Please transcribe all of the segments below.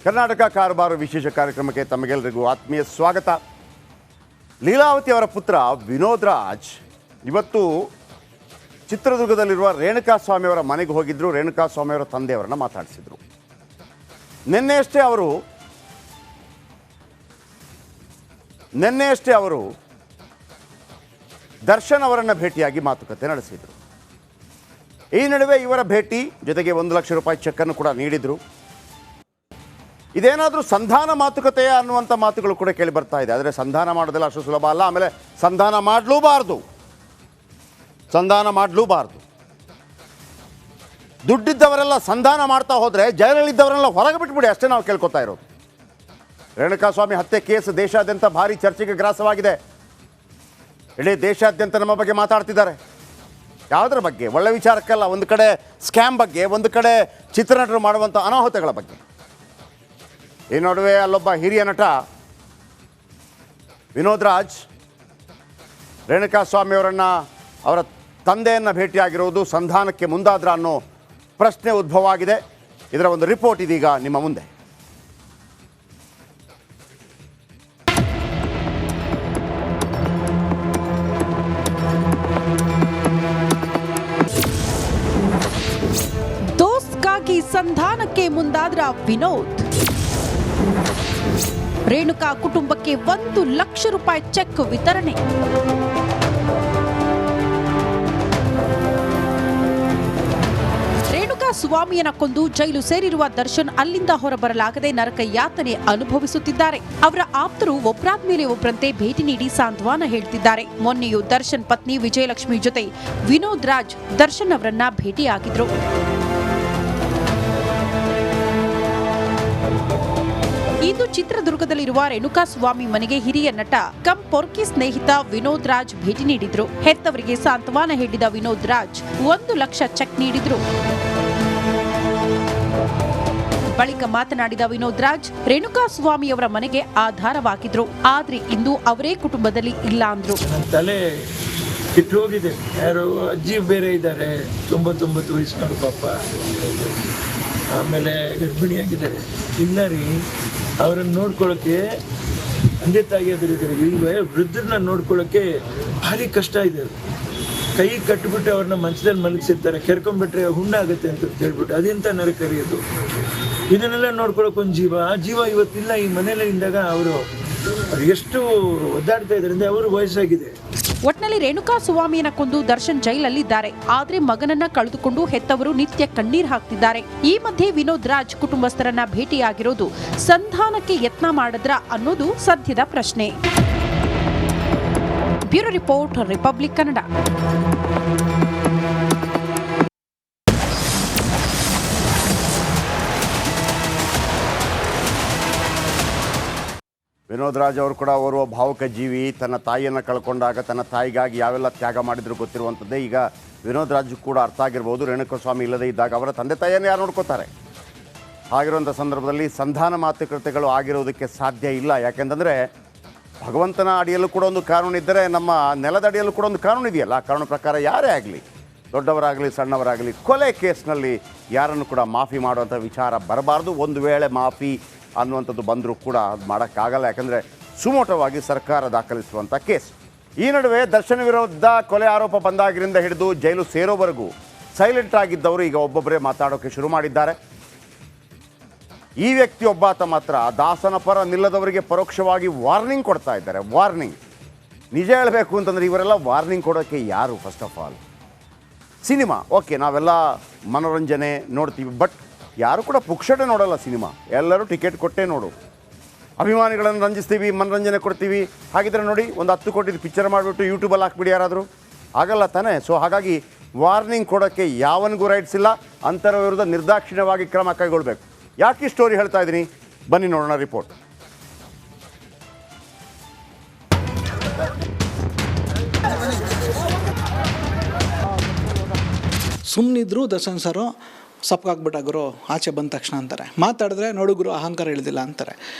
ಕರ್ನಾಟಕ ಕಾರಬಾರು ವಿಶೇಷ ಕಾರ್ಯಕ್ರಮಕ್ಕೆ ತಮಗೆಲ್ಲರಿಗೂ ಆತ್ಮೀಯ ಸ್ವಾಗತ. ಲೀಲಾವತಿ ಅವರ ಪುತ್ರ ವಿನೋದ್ ರಾಜ್ ಇವತ್ತು ಚಿತ್ರದುರ್ಗದಲ್ಲಿರುವ ರೇಣುಕಾಸ್ವಾಮಿ ಅವರ ಮನೆಗೆ ಹೋಗಿದ್ದರು. ರೇಣುಕಾಸ್ವಾಮಿ ಅವರ ತಂದೆಯವರನ್ನು ಮಾತಾಡಿಸಿದರು. ನಿನ್ನೆಯಷ್ಟೇ ಅವರು ದರ್ಶನ್ ಅವರನ್ನು ಭೇಟಿಯಾಗಿ ಮಾತುಕತೆ ನಡೆಸಿದರು. ಈ ನಡುವೆ ಇವರ ಭೇಟಿ ಜೊತೆಗೆ 1 ಲಕ್ಷ ರೂಪಾಯಿ ಚೆಕ್ಕನ್ನು ಕೂಡ ನೀಡಿದರು. ಇದೇನಾದರೂ ಸಂಧಾನ ಮಾತುಕತೆಯ ಅನ್ನುವಂಥ ಮಾತುಗಳು ಕೂಡ ಕೇಳಿ ಬರ್ತಾ ಇದೆ. ಆದರೆ ಸಂಧಾನ ಮಾಡೋದೆಲ್ಲ ಅಷ್ಟು ಸುಲಭ ಅಲ್ಲ. ಆಮೇಲೆ ಸಂಧಾನ ಮಾಡಲೂಬಾರ್ದು. ದುಡ್ಡಿದ್ದವರೆಲ್ಲ ಸಂಧಾನ ಮಾಡ್ತಾ ಹೋದರೆ ಜೈಲಲ್ಲಿದ್ದವರೆಲ್ಲ ಹೊರಗೆ ಬಿಟ್ಬಿಡಿ, ಅಷ್ಟೇ ನಾವು ಕೇಳ್ಕೊತಾ ಇರೋದು. ರೇಣುಕಾಸ್ವಾಮಿ ಹತ್ಯೆ ಕೇಸ್ ದೇಶಾದ್ಯಂತ ಭಾರಿ ಚರ್ಚೆಗೆ ಗ್ರಾಸವಾಗಿದೆ. ಇಡೀ ದೇಶಾದ್ಯಂತ ನಮ್ಮ ಬಗ್ಗೆ ಮಾತಾಡ್ತಿದ್ದಾರೆ. ಯಾವುದರ ಬಗ್ಗೆ? ಒಳ್ಳೆ ವಿಚಾರಕ್ಕಲ್ಲ. ಒಂದು ಕಡೆ ಸ್ಕ್ಯಾಮ್ ಬಗ್ಗೆ, ಒಂದು ಕಡೆ ಚಿತ್ರನಟರು ಮಾಡುವಂಥ ಅನಾಹುತಗಳ ಬಗ್ಗೆ. ಈ ನಡುವೆ ಅಲ್ಲೊಬ್ಬ ಹಿರಿಯ ನಟ ವಿನೋದ್ ರಾಜ್ ರೇಣುಕಾಸ್ವಾಮಿಯವರನ್ನು ಅವರ ತಂದೆಯನ್ನು ಭೇಟಿಯಾಗಿರುವುದು ಸಂಧಾನಕ್ಕೆ ಮುಂದಾದ್ರ ಅನ್ನೋ ಪ್ರಶ್ನೆ ಉದ್ಭವ ಆಗಿದೆ. ಇದರ ಒಂದು ರಿಪೋರ್ಟ್ ಇದೀಗ ನಿಮ್ಮ ಮುಂದೆ. ದೋಸ್ತ್ಗಾಗಿ ಸಂಧಾನಕ್ಕೆ ಮುಂದಾದ್ರ ವಿನೋದ್. ರೇಣುಕಾ ಕುಟುಂಬಕ್ಕೆ 1 ಲಕ್ಷ ರೂಪಾಯಿ ಚೆಕ್ ವಿತರಣೆ. ರೇಣುಕಾ ಸ್ವಾಮಿಯನ್ನ ಕೊಂದು ಜೈಲು ಸೇರಿರುವ ದರ್ಶನ್ ಅಲ್ಲಿಂದ ಹೊರಬರಲಾಗದೆ ನರಕ ಯಾತನೆ ಅನುಭವಿಸುತ್ತಿದ್ದಾರೆ. ಅವರ ಆಪ್ತರು ಒಬ್ಬರಾದ್ಮೇಲೆ ಒಬ್ಬರಂತೆ ಭೇಟಿ ನೀಡಿ ಸಾಂತ್ವನ ಹೇಳ್ತಿದ್ದಾರೆ. ಮೊನ್ನೆಯೂ ದರ್ಶನ್ ಪತ್ನಿ ವಿಜಯಲಕ್ಷ್ಮಿ ಜೊತೆ ವಿನೋದ್ ರಾಜ್ ದರ್ಶನ್ ಅವರನ್ನ ಭೇಟಿಯಾಗಿದ್ರು. ಇಂದು ಚಿತ್ರದುರ್ಗದಲ್ಲಿರುವ ರೇಣುಕಾಸ್ವಾಮಿ ಮನೆಗೆ ಹಿರಿಯ ನಟ ಕಂ ಪೊರ್ಕಿ ಸ್ನೇಹಿತ ವಿನೋದ್ ರಾಜ್ ಭೇಟಿ ನೀಡಿದ್ರು. ಹೆತ್ತವರಿಗೆ ಸಾಂತ್ವನ ಹೇಳಿದ ವಿನೋದ್ ರಾಜ್ 1 ಲಕ್ಷ ಚೆಕ್ ನೀಡಿದ್ರು. ಬಳಿಕ ಮಾತನಾಡಿದ ವಿನೋದ್ ರಾಜ್ ರೇಣುಕಾಸ್ವಾಮಿ ಅವರ ಮನೆಗೆ ಆಧಾರವಾಗಿದ್ರು. ಆದ್ರೆ ಇಂದು ಅವರೇ ಕುಟುಂಬದಲ್ಲಿ ಇಲ್ಲ ಅಂದ್ರು. ತಲೆ ಕೆಟ್ಟು ಹೋಗಿದೆ. ಯಾರು ಅಜ್ಜಿ ಬೇರೆ ಇದ್ದಾರೆ, 99 ವಯಸ್ಸಿನವರು ಪಾಪ. ಆಮೇಲೆ ಗರ್ಭಿಣಿಯಾಗಿದ್ದಾರೆ. ಇಲ್ಲ ರೀ, ಅವರನ್ನು ನೋಡ್ಕೊಳ್ಳೋಕ್ಕೆ ತಂದೆ ತಾಯಿ ಎದುರಿದ್ದಾರೆ. ಈಗ ವೃದ್ಧರನ್ನ ನೋಡ್ಕೊಳ್ಳೋಕ್ಕೆ ಭಾರಿ ಕಷ್ಟ ಇದೆ. ಕೈ ಕಟ್ಟಿಬಿಟ್ಟು ಅವ್ರನ್ನ ಮಂಚದಲ್ಲಿ ಮಲಗಿಸಿರ್ತಾರೆ. ಕೆರ್ಕೊಂಡ್ಬಿಟ್ರೆ ಹುಣ್ಣಾಗುತ್ತೆ ಅಂತ ಹೇಳ್ಬಿಟ್ಟು ಅದೆಂತ ನರಕರಿ ಅದು. ಇದನ್ನೆಲ್ಲ ನೋಡ್ಕೊಳ್ಳೋಕೆ ಒಂದು ಜೀವ, ಆ ಜೀವ ಇವತ್ತಿಲ್ಲ ಈ ಮನೆಯಲ್ಲಿ ಇದ್ದಾಗ ಅವರು ಎಷ್ಟು ಒದ್ದಾಡ್ತಾ ಇದ್ದಾರೆ ಅಂದರೆ ಅವರು ವಯಸ್ಸಾಗಿದೆ. ಒಟ್ನಲ್ಲಿ ರೇಣುಕಾಸ್ವಾಮಿಯನ್ನ ಕೊಂದು ದರ್ಶನ್ ಜೈಲಲ್ಲಿದ್ದಾರೆ. ಆದ್ರೆ ಮಗನನ್ನ ಕಳೆದುಕೊಂಡು ಹೆತ್ತವರು ನಿತ್ಯ ಕಣ್ಣೀರ್ ಹಾಕ್ತಿದ್ದಾರೆ. ಈ ಮಧ್ಯೆ ವಿನೋದ್ ರಾಜ್ ಕುಟುಂಬಸ್ಥರನ್ನ ಭೇಟಿಯಾಗಿರೋದು ಸಂಧಾನಕ್ಕೆ ಯತ್ನ ಮಾಡಿದ್ರ ಅನ್ನೋದು ಸದ್ಯದ ಪ್ರಶ್ನೆ. Bureau report, republic Kannada. Vinod Raj ಅವರು ಕೂಡ ಓರ್ವ ಭಾವುಕ ಜೀವಿ. ತನ್ನ ತಾಯಿಯನ್ನು ಕಳ್ಕೊಂಡಾಗ ತನ್ನ ತಾಯಿಗಾಗಿ ಯಾವೆಲ್ಲ ತ್ಯಾಗ ಮಾಡಿದ್ರು ಗೊತ್ತಿರುವಂಥದ್ದೇ. ಈಗ ವಿನೋದ್ ರಾಜ್ ಕೂಡ ಅರ್ಥ ಆಗಿರ್ಬೋದು, ರೇಣುಕಾಸ್ವಾಮಿ ಇಲ್ಲದೇ ಇದ್ದಾಗ ಅವರ ತಂದೆ ತಾಯಿಯನ್ನು ಯಾರು ನೋಡ್ಕೋತಾರೆ? ಆಗಿರುವಂಥ ಸಂದರ್ಭದಲ್ಲಿ ಸಂಧಾನ ಮಾತುಕತೆಗಳು ಆಗಿರೋದಕ್ಕೆ ಸಾಧ್ಯ ಇಲ್ಲ. ಯಾಕೆಂತಂದರೆ ಭಗವಂತನ ಅಡಿಯಲ್ಲೂ ಕೂಡ ಒಂದು ಕಾನೂನು ಇದ್ದರೆ ನಮ್ಮ ನೆಲದ ಅಡಿಯಲ್ಲೂ ಕೂಡ ಒಂದು ಕಾನೂನು ಇದೆಯಲ್ಲ. ಆ ಕಾನೂನು ಪ್ರಕಾರ ಯಾರೇ ಆಗಲಿ, ದೊಡ್ಡವರಾಗಲಿ ಸಣ್ಣವರಾಗಲಿ, ಕೊಲೆ ಕೇಸ್ನಲ್ಲಿ ಯಾರನ್ನು ಕೂಡ ಮಾಫಿ ಮಾಡುವಂಥ ವಿಚಾರ ಬರಬಾರ್ದು. ಒಂದು ವೇಳೆ ಮಾಫಿ ಅನ್ನುವಂಥದ್ದು ಬಂದರೂ ಕೂಡ ಅದು ಮಾಡೋಕ್ಕಾಗಲ್ಲ. ಯಾಕಂದರೆ ಸುಮೋಟವಾಗಿ ಸರ್ಕಾರ ದಾಖಲಿಸುವಂಥ ಕೇಸ್. ಈ ನಡುವೆ ದರ್ಶನ್ ವಿರುದ್ಧ ಕೊಲೆ ಆರೋಪ ಬಂದಾಗಿರಿಂದ ಹಿಡಿದು ಜೈಲು ಸೇರೋವರೆಗೂ ಸೈಲೆಂಟ್ ಆಗಿದ್ದವರು ಈಗ ಒಬ್ಬೊಬ್ಬರೇ ಮಾತಾಡೋಕ್ಕೆ ಶುರು ಮಾಡಿದ್ದಾರೆ. ಈ ವ್ಯಕ್ತಿ ಒಬ್ಬಾತ ಮಾತ್ರ ದಾಸನ ಪರ ನಿಲ್ಲದವರಿಗೆ ಪರೋಕ್ಷವಾಗಿ ವಾರ್ನಿಂಗ್ ಕೊಡ್ತಾ ಇದ್ದಾರೆ. ವಾರ್ನಿಂಗ್. ನಿಜ ಹೇಳಬೇಕು ಅಂತಂದರೆ ಇವರೆಲ್ಲ ವಾರ್ನಿಂಗ್ ಕೊಡೋಕ್ಕೆ ಯಾರು? First of all cinema okay, ನಾವೆಲ್ಲ ಮನೋರಂಜನೆ ನೋಡ್ತೀವಿ, ಬಟ್ ಯಾರು ಕೂಡ ಪುಕ್ಷಟೆ ನೋಡಲ್ಲ ಸಿನಿಮಾ. ಎಲ್ಲರೂ ಟಿಕೆಟ್ ಕೊಟ್ಟೇ ನೋಡು. ಅಭಿಮಾನಿಗಳನ್ನು ರಂಜಿಸ್ತೀವಿ, ಮನರಂಜನೆ ಕೊಡ್ತೀವಿ. ಹಾಗಿದ್ರೆ ನೋಡಿ, ಒಂದು 10 ಕೋಟಿ ಪಿಕ್ಚರ್ ಮಾಡಿಬಿಟ್ಟು ಯೂಟ್ಯೂಬಲ್ಲಿ ಹಾಕ್ಬಿಡಿ ಯಾರಾದರೂ, ಆಗಲ್ಲ ತಾನೇ. ಸೊ ಹಾಗಾಗಿ ವಾರ್ನಿಂಗ್ ಕೊಡೋಕ್ಕೆ ಯಾವನಿಗೂ ರೈಟ್ಸ್ ಇಲ್ಲ. ಅಂಥವ್ರ ವಿರುದ್ಧ ನಿರ್ದಾಕ್ಷಿಣ್ಯವಾಗಿ ಕ್ರಮ ಕೈಗೊಳ್ಳಬೇಕು. ಯಾಕೆ ಸ್ಟೋರಿ ಹೇಳ್ತಾ ಇದ್ದೀನಿ, ಬನ್ನಿ ನೋಡೋಣ ರಿಪೋರ್ಟ್. ಸುಮ್ಮನಿದ್ರು ದರ್ಶನ್ ಸರು ಸಪ್ಕಾಗ್ಬಿಟ್ಟಾಗರು ಆಚೆ ಬಂದ ತಕ್ಷಣ ಅಂತಾರೆ. ಮಾತಾಡಿದ್ರೆ ನೋಡುಗರು ಅಹಂಕಾರ ಇಳಿದಿಲ್ಲ ಅಂತಾರೆ.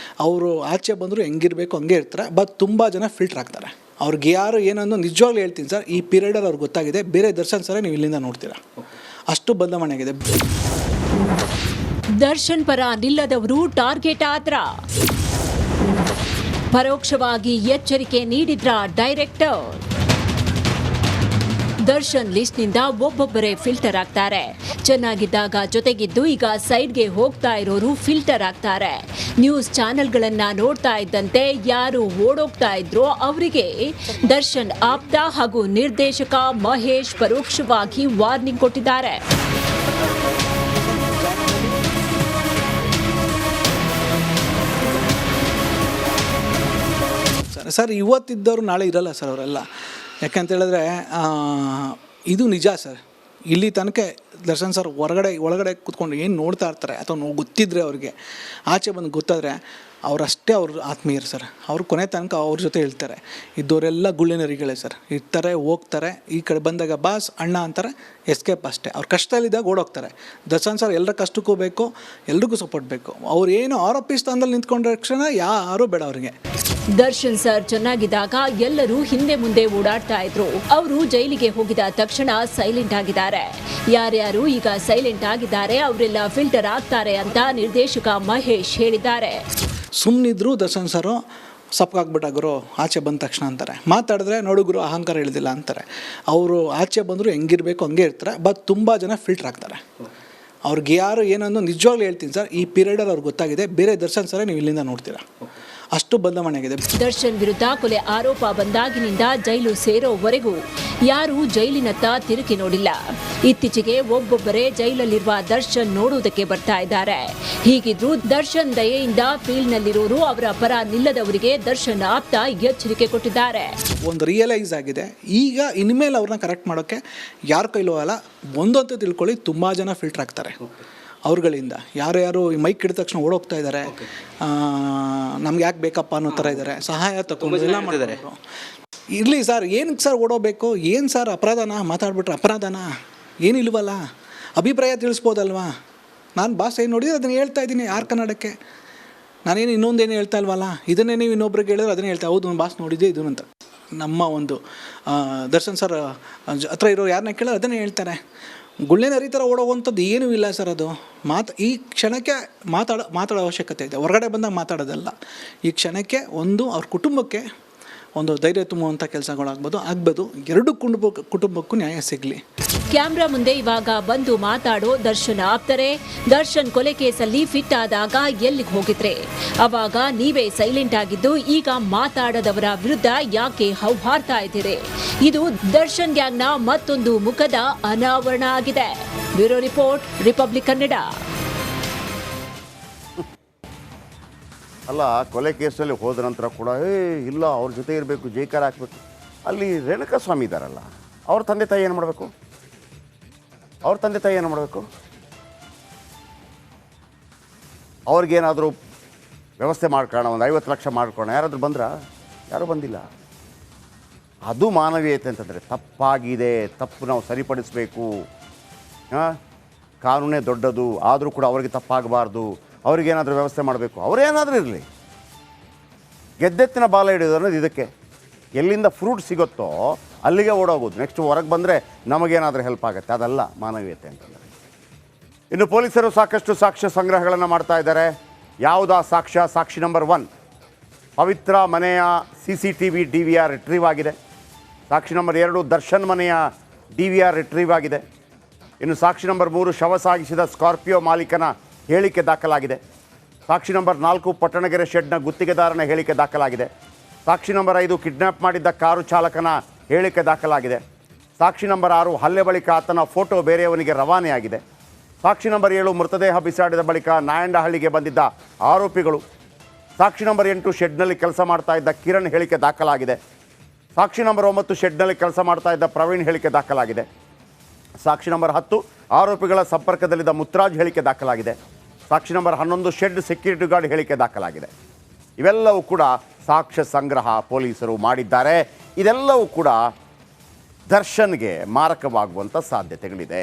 ಅವರು ಆಚೆ ಬಂದರೂ ಹೆಂಗಿರಬೇಕು ಹಂಗೆ ಇರ್ತಾರೆ. ಬಟ್ ತುಂಬ ಜನ ಫಿಲ್ಟರ್ ಆಗ್ತಾರೆ. ಅವ್ರಿಗೆ ಯಾರು ಏನಂದು ನಿಜವಾಗ್ಲೂ ಹೇಳ್ತೀನಿ ಸರ್, ಈ ಪೀರಿಯಡಲ್ಲಿ ಅವ್ರಿಗೆ ಗೊತ್ತಾಗಿದೆ. ಬೇರೆ ದರ್ಶನ್ ಸರೇ ನೀವು ಇಲ್ಲಿಂದ ನೋಡ್ತೀರಾ, ಅಷ್ಟು ಬದಲಾವಣೆ ಆಗಿದೆ. ದರ್ಶನ್ ಪರ ನಿಲ್ಲದವರು ಟಾರ್ಗೆಟ್ ಆದ್ರ? ಪರೋಕ್ಷವಾಗಿ ಎಚ್ಚರಿಕೆ ನೀಡಿದ್ರ ಡೈರೆಕ್ಟರ್? ದರ್ಶನ್ ಲಿಸ್ಟ್ನಿಂದ ಒಬ್ಬೊಬ್ಬರೇ ಫಿಲ್ಟರ್ ಆಗ್ತಾರೆ. ಚೆನ್ನಾಗಿದ್ದಾಗ ಜೊತೆಗಿದ್ದು ಈಗ ಸೈಡ್ಗೆ ಹೋಗ್ತಾ ಇರೋರು ಫಿಲ್ಟರ್ ಆಗ್ತಾರೆ. ನ್ಯೂಸ್ ಚಾನೆಲ್ಗಳನ್ನ ನೋಡ್ತಾ ಇದ್ದಂತೆ ಯಾರು ಓಡೋಗ್ತಾ ಇದ್ರೋ ಅವರಿಗೆ ದರ್ಶನ್ ಆಪ್ತ ಹಾಗೂ ನಿರ್ದೇಶಕ ಮಹೇಶ್ ಪರೋಕ್ಷವಾಗಿ ವಾರ್ನಿಂಗ್ ಕೊಟ್ಟಿದ್ದಾರೆ. ಸರ್ ಇವತ್ತಿದ್ದವರು ನಾಳೆ ಇರಲ್ಲ ಸರ್ ಅವರೆಲ್ಲ. ಯಾಕಂತ ಹೇಳಿದ್ರೆ ಇದು ನಿಜ ಸರ್. ಇಲ್ಲಿ ತನಕ ದರ್ಶನ್ ಸರ್ ಒಳಗಡೆ ಕೂತ್ಕೊಂಡು ಏನು ನೋಡ್ತಾ ಇರ್ತಾರೆ ಅಥವಾ ಗೊತ್ತಿದ್ರೆ ಅವ್ರಿಗೆ ಆಚೆ ಬಂದು ಗೊತ್ತಾದರೆ ಅವರಷ್ಟೇ ಅವ್ರ ಆತ್ಮೀಯರು ಸರ್. ಅವ್ರು ಕೊನೆ ತನಕ ಅವ್ರ ಜೊತೆ ಹೇಳ್ತಾರೆ. ಇದ್ದವರೆಲ್ಲ ಗುಳ್ಳೆನರಿಗಳೇ ಸರ್. ಇರ್ತಾರೆ, ಹೋಗ್ತಾರೆ, ಈ ಕಡೆ ಬಂದಾಗ ಬಾಸ್ ಅಣ್ಣ ಅಂತಾರೆ, ಎಸ್ಕೇಪ್ ಅಷ್ಟೇ. ಅವ್ರು ಕಷ್ಟದಲ್ಲಿದ್ದಾಗ ಓಡೋಗ್ತಾರೆ. ದರ್ಶನ್ ಸರ್ ಎಲ್ಲರ ಕಷ್ಟಕ್ಕೂ ಬೇಕು, ಎಲ್ರಿಗೂ ಸಪೋರ್ಟ್ ಬೇಕು. ಅವ್ರು ಏನು ಆರೋಪಿ ಸ್ಥಾನದಲ್ಲಿ ನಿಂತ್ಕೊಂಡ ತಕ್ಷಣ ಯಾರೂ ಬೇಡ ಅವರಿಗೆ. ದರ್ಶನ್ ಸರ್ ಚೆನ್ನಾಗಿದ್ದಾಗ ಎಲ್ಲರೂ ಹಿಂದೆ ಮುಂದೆ ಓಡಾಡ್ತಾ ಇದ್ರು. ಅವರು ಜೈಲಿಗೆ ಹೋಗಿದ ತಕ್ಷಣ ಸೈಲೆಂಟ್ ಆಗಿದ್ದಾರೆ. ಯಾರ್ಯಾರು ಈಗ ಸೈಲೆಂಟ್ ಆಗಿದ್ದಾರೆ ಅವರೆಲ್ಲ ಫಿಲ್ಟರ್ ಆಗ್ತಾರೆ ಅಂತ ನಿರ್ದೇಶಕ ಮಹೇಶ್ ಹೇಳಿದ್ದಾರೆ. ಸುಮ್ಮನಿದ್ರು ದರ್ಶನ್ ಸರು ಸಪ್ಪಗಾಗ್ಬಿಟ್ಟಾಗರು ಆಚೆ ಬಂದ ತಕ್ಷಣ ಅಂತಾರೆ. ಮಾತಾಡಿದ್ರೆ ನೋಡುಗರು ಅಹಂಕಾರ ಇಳಿದಿಲ್ಲ ಅಂತಾರೆ. ಅವರು ಆಚೆ ಬಂದರೂ ಹೆಂಗಿರಬೇಕು ಹಂಗೆ ಇರ್ತಾರೆ. ಬಟ್ ತುಂಬ ಜನ ಫಿಲ್ಟರ್ ಆಗ್ತಾರೆ. ಅವ್ರಿಗೆ ಯಾರು ಏನಂದು ನಿಜವಾಗ್ಲೂ ಹೇಳ್ತೀನಿ ಸರ್, ಈ ಪೀರಿಯಡಲ್ಲಿ ಅವ್ರಿಗೆ ಗೊತ್ತಾಗಿದೆ. ಬೇರೆ ದರ್ಶನ್ ಸರೇ ನೀವು ಇಲ್ಲಿಂದ ನೋಡ್ತೀರಾ, ಅಷ್ಟು ಬದಲಾವಣೆ ಆಗಿದೆ. ದರ್ಶನ್ ವಿರುದ್ಧ ಕೊಲೆ ಆರೋಪ ಬಂದಾಗಿನಿಂದ ಜೈಲು ಸೇರೋವರೆಗೂ ಯಾರೂ ಜೈಲಿನತ್ತ ತಿರುಗಿ ನೋಡಿಲ್ಲ. ಇತ್ತೀಚೆಗೆ ಒಬ್ಬೊಬ್ಬರೇ ಜೈಲಲ್ಲಿರುವ ದರ್ಶನ್ ನೋಡುವುದಕ್ಕೆ ಬರ್ತಾ ಇದ್ದಾರೆ. ಹೀಗಿದ್ರು ದರ್ಶನ್ ದಯೆಯಿಂದ ಫೀಲ್ಡ್ನಲ್ಲಿರೋರು ಅವರ ಪರ ನಿಲ್ಲದವರಿಗೆ ದರ್ಶನ್ ಆಪ್ತ ಎಚ್ಚರಿಕೆ ಕೊಟ್ಟಿದ್ದಾರೆ. ಒಂದು ರಿಯಲೈಸ್ ಆಗಿದೆ. ಈಗ ಇನ್ಮೇಲೆ ಅವ್ರನ್ನ ಕರೆಕ್ಟ್ ಮಾಡೋಕ್ಕೆ ಯಾರ ಕೈಲೂ ಅಲ್ಲ. ಒಂದಂತೂ ತಿಳ್ಕೊಳ್ಳಿ, ತುಂಬ ಜನ ಫಿಲ್ಟರ್ ಆಗ್ತಾರೆ ಅವ್ರುಗಳಿಂದ. ಯಾರು ಈ ಮೈಕ್ ಹಿಡಿದ ತಕ್ಷಣ ಓಡೋಗ್ತಾ ಇದ್ದಾರೆ, ನಮ್ಗೆ ಯಾಕೆ ಬೇಕಪ್ಪ ಅನ್ನೋ ಥರ ಇದ್ದಾರೆ. ಸಹಾಯ ತಗೊಂಡು ಎಲ್ಲ ಮಾಡಿದ್ದಾರೆ. ಇರಲಿ ಸರ್, ಏನಕ್ಕೆ ಸರ್ ಓಡೋಬೇಕು? ಏನು ಸರ್ ಅಪರಾಧನ ಮಾತಾಡ್ಬಿಟ್ರೆ ಅಪರಾಧನ ಏನಿಲ್ವಲ್ಲ? ಅಭಿಪ್ರಾಯ ತಿಳಿಸ್ಬೋದಲ್ವಾ? ನಾನು ಭಾಷೆ ಏನು ನೋಡಿದ್ರೆ ಅದನ್ನು ಹೇಳ್ತಾ ಇದ್ದೀನಿ. ಯಾರು ಕನ್ನಡಕ್ಕೆ ನಾನೇನು ಇನ್ನೊಂದೇನು ಹೇಳ್ತಾ ಇಲ್ವಲ್ಲ? ಇದನ್ನೇ ನೀವು ಇನ್ನೊಬ್ರಿಗೆ ಹೇಳಿದ್ರೆ ಅದನ್ನೇ ಹೇಳ್ತಾ, ಹೌದು ಒಂದು ಭಾಷೆ ನೋಡಿದ್ದೆ ಇದು ಅಂತ. ನಮ್ಮ ಒಂದು ದರ್ಶನ್ ಸರ್ ಹತ್ರ ಇರೋರು ಯಾರನ್ನ ಕೇಳೋರು ಅದನ್ನೇ ಹೇಳ್ತಾರೆ. ಗುಳ್ಳೆನರಿ ಥರ ಓಡೋವಂಥದ್ದು ಏನೂ ಇಲ್ಲ ಸರ್. ಅದು ಈ ಕ್ಷಣಕ್ಕೆ ಮಾತಾಡೋ ಅವಶ್ಯಕತೆ ಇದೆ. ಹೊರಗಡೆ ಬಂದಾಗ ಮಾತಾಡೋದಲ್ಲ. ಈ ಕ್ಷಣಕ್ಕೆ ಒಂದು ಅವ್ರ ಕುಟುಂಬಕ್ಕೆ ಒಂದು ಧೈರ್ಯ ತುಂಬುವಂಥ ಆಗ್ಬೋದು. ಎರಡು ಕುಟುಂಬಕ್ಕೂ ನ್ಯಾಯ ಸಿಗಲಿ. ಕ್ಯಾಮ್ರಾ ಮುಂದೆ ಇವಾಗ ಬಂದು ಮಾತಾಡೋ ದರ್ಶನ್ ಆಪ್ತರೆ. ದರ್ಶನ್ ಕೊಲೆ ಕೇಸಲ್ಲಿ ಫಿಟ್ ಆದಾಗ ಎಲ್ಲಿಗೆ ಹೋಗಿದ್ರೆ? ಅವಾಗ ನೀವೇ ಸೈಲೆಂಟ್ ಆಗಿದ್ದು ಈಗ ಮಾತಾಡದವರ ವಿರುದ್ಧ ಯಾಕೆ ಹೌಹಾರ್ತಾ ಇದ್ದೀರಿ? ಇದು ದರ್ಶನ್ ಗ್ಯಾಂಗ್ನ ಮತ್ತೊಂದು ಮುಖದ ಅನಾವರಣ ಆಗಿದೆ. Bureau report, republic Kannada. ಅಲ್ಲ, ಕೊಲೆ ಕೇಸಲ್ಲಿ ಹೋದ ನಂತರ ಕೂಡ ಇಲ್ಲ ಅವ್ರ ಜೊತೆ ಇರಬೇಕು, ಜೈಕಾರ ಹಾಕಬೇಕು. ಅಲ್ಲಿ ರೇಣುಕಾಸ್ವಾಮಿ ಇದ್ದಾರಲ್ಲ, ಅವ್ರ ತಂದೆ ತಾಯಿ ಏನು ಮಾಡಬೇಕು? ಅವ್ರಿಗೇನಾದರೂ ವ್ಯವಸ್ಥೆ ಮಾಡ್ಕೊಳ್ಳೋಣ, ಒಂದು 50 ಲಕ್ಷ ಮಾಡ್ಕೊಳ್ಳೋಣ. ಯಾರಾದರೂ ಬಂದ್ರಾ? ಯಾರೂ ಬಂದಿಲ್ಲ. ಅದು ಮಾನವೀಯತೆ ಅಂತಂದರೆ ತಪ್ಪಾಗಿದೆ, ತಪ್ಪು ನಾವು ಸರಿಪಡಿಸಬೇಕು. ಕಾನೂನೇ ದೊಡ್ಡದು, ಆದರೂ ಕೂಡ ಅವ್ರಿಗೆ ತಪ್ಪಾಗಬಾರ್ದು. ಅವ್ರಿಗೇನಾದರೂ ವ್ಯವಸ್ಥೆ ಮಾಡಬೇಕು. ಅವರೇನಾದರೂ ಇರಲಿ. ಗೆದ್ದೆತ್ತಿನ ಬಾಲ ಹಿಡಿಯೋದು ಅನ್ನೋದು ಇದಕ್ಕೆ. ಎಲ್ಲಿಂದ ಫ್ರೂಟ್ ಸಿಗುತ್ತೋ ಅಲ್ಲಿಗೆ ಓಡೋಗೋದು. ನೆಕ್ಸ್ಟ್ ಹೊರಗೆ ಬಂದರೆ ನಮಗೇನಾದರೂ ಹೆಲ್ಪ್ ಆಗುತ್ತೆ. ಅದಲ್ಲ ಮಾನವೀಯತೆ ಅಂತಂದರೆ. ಇನ್ನು ಪೊಲೀಸರು ಸಾಕಷ್ಟು ಸಾಕ್ಷ್ಯ ಸಂಗ್ರಹಗಳನ್ನು ಮಾಡ್ತಾ ಇದ್ದಾರೆ. ಯಾವುದಾ ಸಾಕ್ಷಿ ನಂಬರ್ 1, ಪವಿತ್ರ ಮನೆಯ CCTV DVR ರಿಟ್ರೀವ್ ಆಗಿದೆ. ಸಾಕ್ಷಿ ನಂಬರ್ 2, ದರ್ಶನ್ ಮನೆಯ DVR ರಿಟ್ರೀವ್ ಆಗಿದೆ. ಇನ್ನು ಸಾಕ್ಷಿ ನಂಬರ್ 3, ಶವ ಸಾಗಿಸಿದ ಸ್ಕಾರ್ಪಿಯೋ ಮಾಲೀಕನ ಹೇಳಿಕೆ ದಾಖಲಾಗಿದೆ. ಸಾಕ್ಷಿ ನಂಬರ್ 4, ಪಟ್ಟಣಗೆರೆ ಶೆಡ್ನ ಗುತ್ತಿಗೆದಾರನ ಹೇಳಿಕೆ ದಾಖಲಾಗಿದೆ. ಸಾಕ್ಷಿ ನಂಬರ್ 5, ಕಿಡ್ನ್ಯಾಪ್ ಮಾಡಿದ್ದ ಕಾರು ಚಾಲಕನ ಹೇಳಿಕೆ ದಾಖಲಾಗಿದೆ. ಸಾಕ್ಷಿ ನಂಬರ್ 6, ಹಲ್ಲೆ ಬಳಿಕ ಆತನ ಫೋಟೋ ಬೇರೆಯವನಿಗೆ ರವಾನೆಯಾಗಿದೆ. ಸಾಕ್ಷಿ ನಂಬರ್ 7, ಮೃತದೇಹ ಬಿಸಾಡಿದ ಬಳಿಕ ನಾಯಂಡಹಳ್ಳಿಗೆ ಬಂದಿದ್ದ ಆರೋಪಿಗಳು. ಸಾಕ್ಷಿ ನಂಬರ್ 8, ಶೆಡ್ನಲ್ಲಿ ಕೆಲಸ ಮಾಡ್ತಾ ಇದ್ದ ಕಿರಣ್ ಹೇಳಿಕೆ ದಾಖಲಾಗಿದೆ. ಸಾಕ್ಷಿ ನಂಬರ್ 9, ಶೆಡ್ನಲ್ಲಿ ಕೆಲಸ ಮಾಡ್ತಾ ಇದ್ದ ಪ್ರವೀಣ್ ಹೇಳಿಕೆ ದಾಖಲಾಗಿದೆ. ಸಾಕ್ಷಿ ನಂಬರ್ 10, ಆರೋಪಿಗಳ ಸಂಪರ್ಕದಲ್ಲಿದ್ದ ಮುತ್ರಾಜ್ ಹೇಳಿಕೆ ದಾಖಲಾಗಿದೆ. ಸಾಕ್ಷಿ ನಂಬರ್ 11, ಶೆಡ್ ಸೆಕ್ಯೂರಿಟಿ ಗಾರ್ಡ್ ಹೇಳಿಕೆ ದಾಖಲಾಗಿದೆ. ಇವೆಲ್ಲವೂ ಕೂಡ ಸಾಕ್ಷ್ಯ ಸಂಗ್ರಹ ಪೊಲೀಸರು ಮಾಡಿದ್ದಾರೆ. ಇದೆಲ್ಲವೂ ಕೂಡ ದರ್ಶನ್ಗೆ ಮಾರಕವಾಗುವಂಥ ಸಾಧ್ಯತೆಗಳಿದೆ.